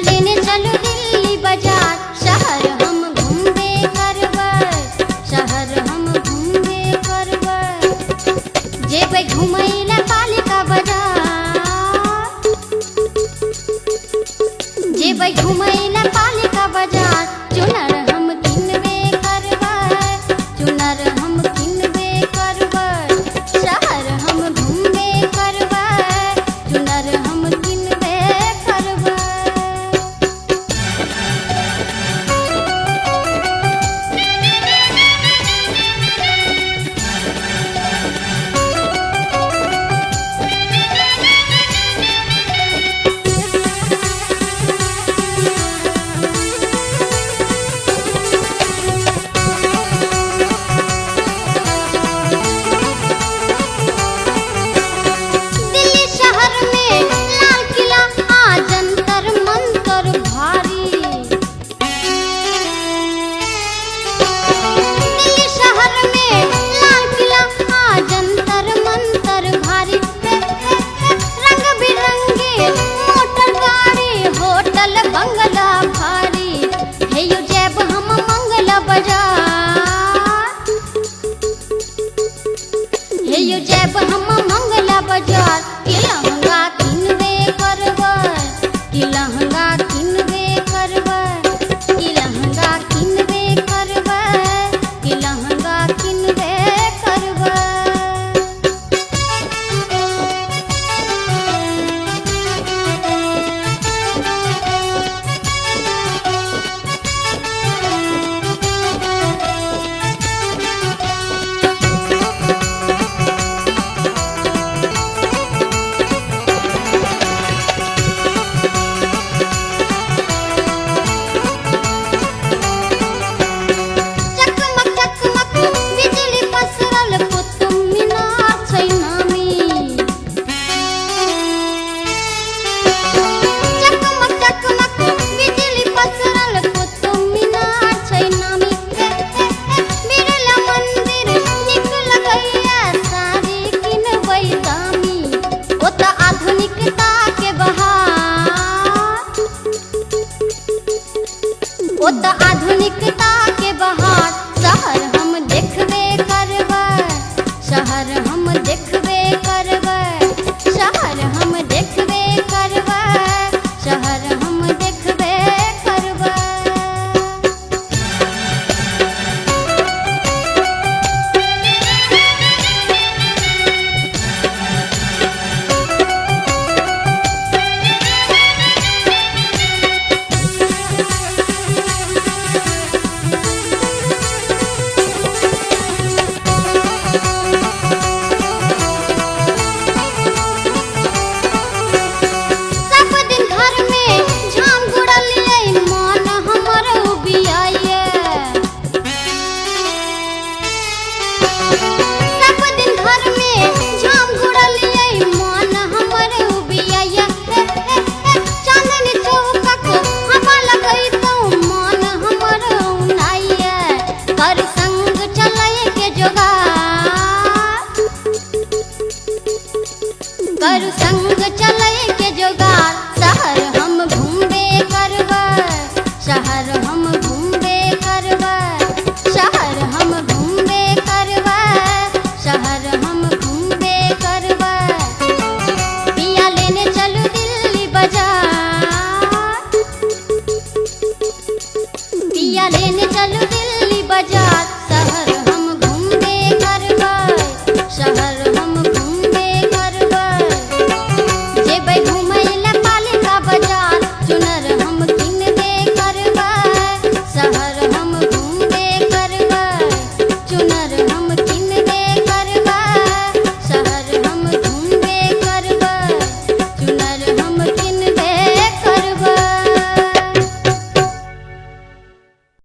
लेने चलो दिल्ली बाजार, शहर हम घूमबे करबै, शहर हम घूमबे करबै। जेबै घुमै ला पालिका बाजार, जेबै घुमै ला पालिका बाजार, चुनर हम किनबे करबै, चुनर हम किनबे करबै। शहर हम घूमबे करबै, चुनर हम किनबे करबै। दिल्ली शहर में लाल किला आ जंतर मंतर भारी, दिल्ली शहर में लाल किला आ जंतर मंतर भारी। रंग बिरंगे मोटर गाड़ी, होटल बंगला भारी। हे यो जैब हम मंगला बाजार, हे यो जैब हम मंगला बाजार, कि लहंगा किनबे करबै, कि लहंगा किनबे करबै, कि लहंगा किनबे करबै, कि लहंगा किनबे करबै। चकमक चकमक बिजली पसरल कुतुब मीनार छै नामी, चकमक चकमक बिजली पसरल कुतुब मीनार छै नामी। बिरला मंदिर नीक लगैया, साड़ी किनबै दामी। ओतऽ आधुनिकता के बहार, ओतऽ